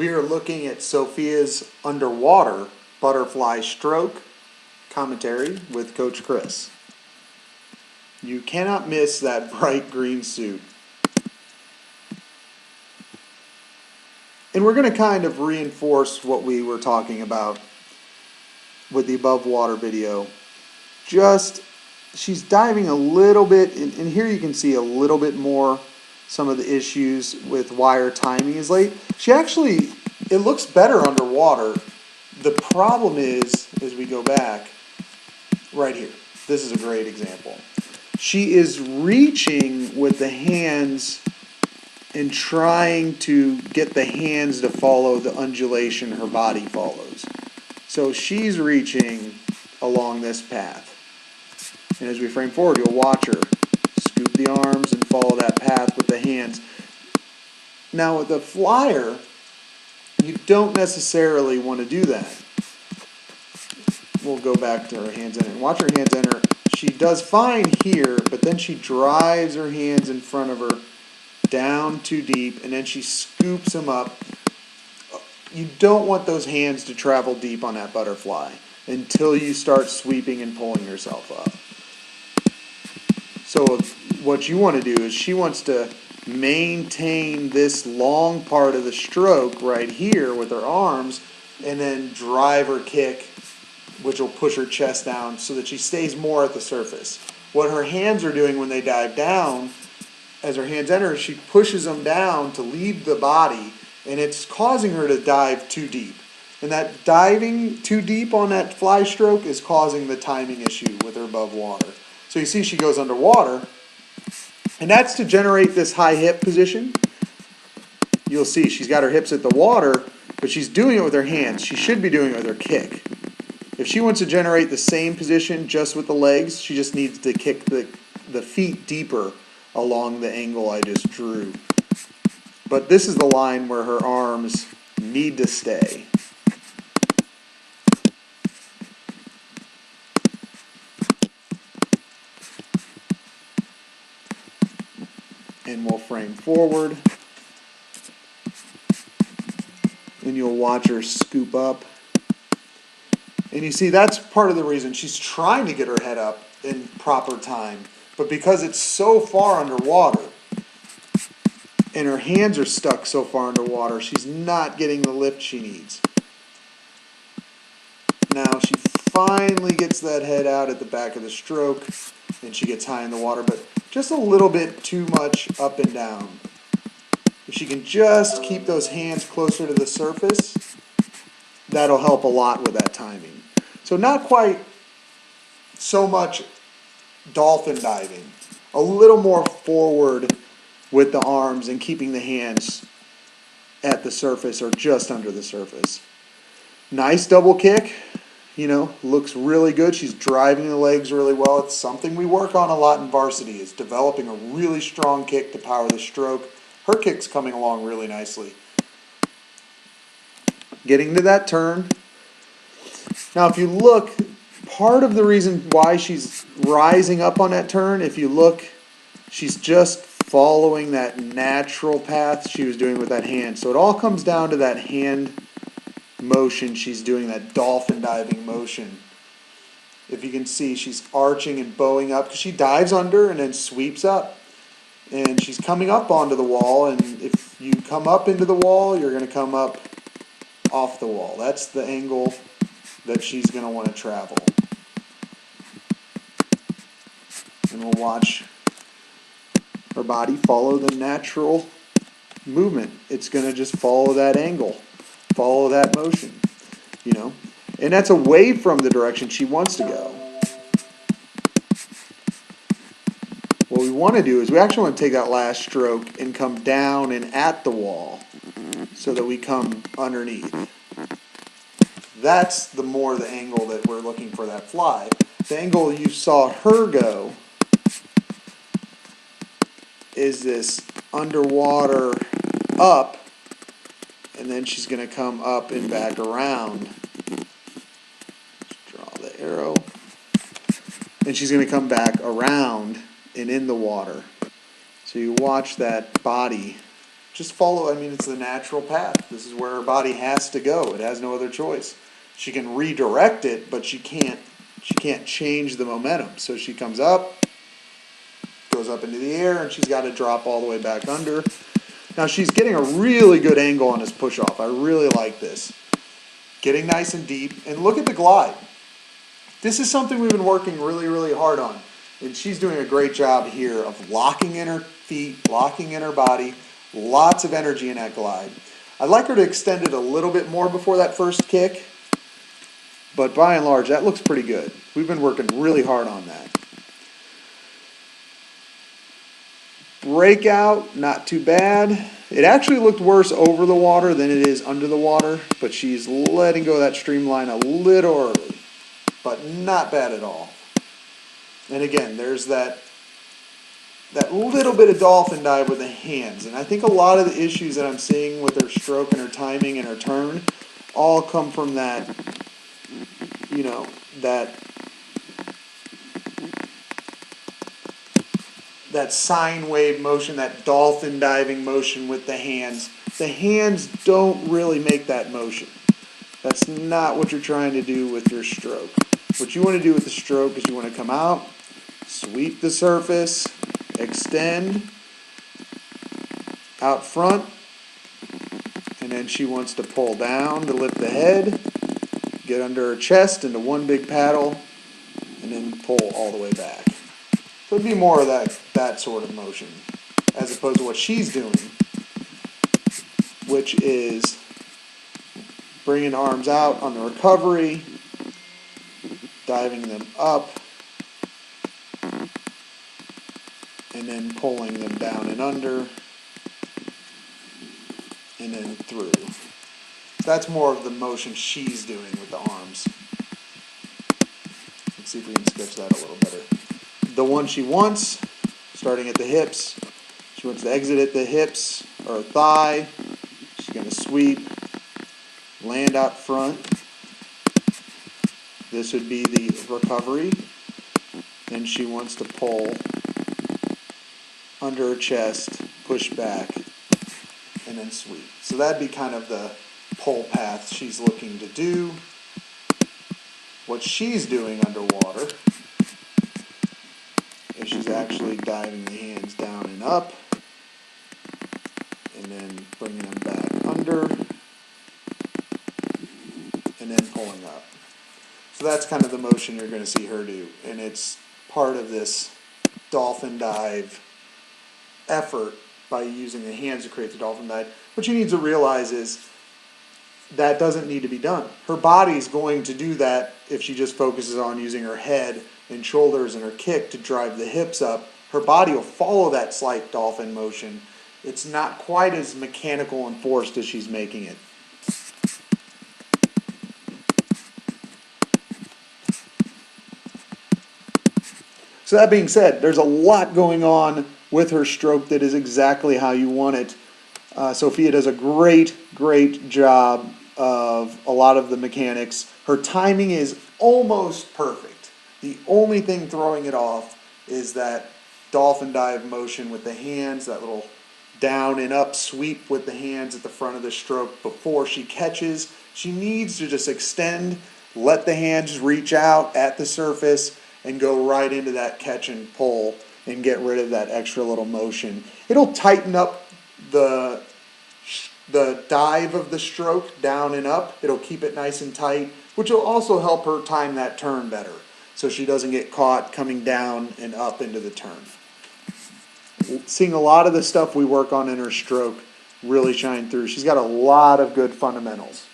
We are looking at Sophia's underwater butterfly stroke commentary with Coach Chris. You cannot miss that bright green suit. And we're going to kind of reinforce what we were talking about with the above water video. Just, she's diving a little bit, and here you can see a little bit more some of the issues with why her timing is late. She actually, it looks better underwater. The problem is, as we go back, right here, this is a great example. She is reaching with the hands and trying to get the hands to follow the undulation her body follows. So she's reaching along this path. And as we frame forward, you'll watch her scoop the arms and follow that path with the hands. Now with the flyer, you don't necessarily want to do that. We'll go back to her hands enter. Watch her hands enter. She does fine here, but then she drives her hands in front of her down too deep, and then she scoops them up. You don't want those hands to travel deep on that butterfly until you start sweeping and pulling yourself up. So what you want to do is she wants to maintain this long part of the stroke right here with her arms and then drive her kick, which will push her chest down so that she stays more at the surface. What her hands are doing when they dive down, as her hands enter, she pushes them down to leave the body, and it's causing her to dive too deep. And that diving too deep on that fly stroke is causing the timing issue with her above water. So you see she goes underwater, and that's to generate this high hip position. You'll see she's got her hips at the water, but she's doing it with her hands. She should be doing it with her kick. If she wants to generate the same position just with the legs, she just needs to kick the feet deeper along the angle I just drew. But this is the line where her arms need to stay. And we'll frame forward. And you'll watch her scoop up. And you see that's part of the reason she's trying to get her head up in proper time. But because it's so far underwater, and her hands are stuck so far underwater, she's not getting the lift she needs. Now she finally gets that head out at the back of the stroke, and she gets high in the water, but just a little bit too much up and down. If she can just keep those hands closer to the surface, that'll help a lot with that timing. So not quite so much dolphin diving, a little more forward with the arms and keeping the hands at the surface or just under the surface. Nice double kick, looks really good. She's driving the legs really well. It's something we work on a lot in varsity, is developing a really strong kick to power the stroke. Her kick's coming along really nicely. Getting to that turn. Now if you look, part of the reason why she's rising up on that turn, if you look, she's just following that natural path she was doing with that hand. So it all comes down to that hand motion she's doing, that dolphin diving motion. If you can see, she's arching and bowing up because she dives under and then sweeps up. And she's coming up onto the wall, and if you come up into the wall, you're going to come up off the wall. That's the angle that she's going to want to travel. And we'll watch her body follow the natural movement. It's going to just follow that angle, follow that motion, And that's away from the direction she wants to go. What we want to do is we actually want to take that last stroke and come down and at the wall so that we come underneath. That's the angle that we're looking for that fly. The angle you saw her go is this underwater up, and then she's going to come up and back around. Draw the arrow. And she's going to come back around and in the water. So you watch that body just follow. I mean, it's the natural path. This is where her body has to go. It has no other choice. She can redirect it, but she can't change the momentum. So she comes up, goes up into the air, and she's got to drop all the way back under. Now she's getting a really good angle on this push-off. I really like this. Getting nice and deep, and look at the glide. This is something we've been working really, really hard on. And she's doing a great job here of locking in her feet, locking in her body, lots of energy in that glide. I'd like her to extend it a little bit more before that first kick, but by and large, that looks pretty good. We've been working really hard on that. Breakout, not too bad. It actually looked worse over the water than it is under the water, but she's letting go of that streamline a little early, but not bad at all. And again, there's that little bit of dolphin dive with the hands. And I think a lot of the issues that I'm seeing with her stroke and her timing and her turn all come from that, you know, that sine wave motion, that dolphin diving motion with the hands. The hands don't really make that motion. That's not what you're trying to do with your stroke. What you want to do with the stroke is you want to come out, sweep the surface, extend out front, and then she wants to pull down to lift the head, get under her chest into one big paddle, and then pull all the way back. So it'd be more of that sort of motion, as opposed to what she's doing, which is bringing arms out on the recovery, diving them up, and then pulling them down and under, and then through. That's more of the motion she's doing with the arms. Let's see if we can sketch that a little better. The one she wants, starting at the hips, she wants to exit at the hips or thigh. She's going to sweep, land out front. This would be the recovery. Then she wants to pull under her chest, push back, and then sweep. So that'd be kind of the pull path she's looking to do. What she's doing underwater is she's actually diving the hands down and up, and then bringing them back under, and then pulling up. So that's kind of the motion you're going to see her do, and it's part of this dolphin dive effort by using the hands to create the dolphin dive. What you need to realize is that doesn't need to be done. Her body's going to do that if she just focuses on using her head and shoulders and her kick to drive the hips up. Her body will follow that slight dolphin motion. It's not quite as mechanical and forced as she's making it. So that being said, there's a lot going on with her stroke that is exactly how you want it. Sophia does a great job of a lot of the mechanics. Her timing is almost perfect. The only thing throwing it off is that dolphin dive motion with the hands, that little down and up sweep with the hands at the front of the stroke before she catches. She needs to just extend, let the hands reach out at the surface, and go right into that catch and pull and get rid of that extra little motion. It'll tighten up the dive of the stroke down and up. It'll keep it nice and tight, which will also help her time that turn better so she doesn't get caught coming down and up into the turn. Seeing a lot of the stuff we work on in her stroke really shine through. She's got a lot of good fundamentals.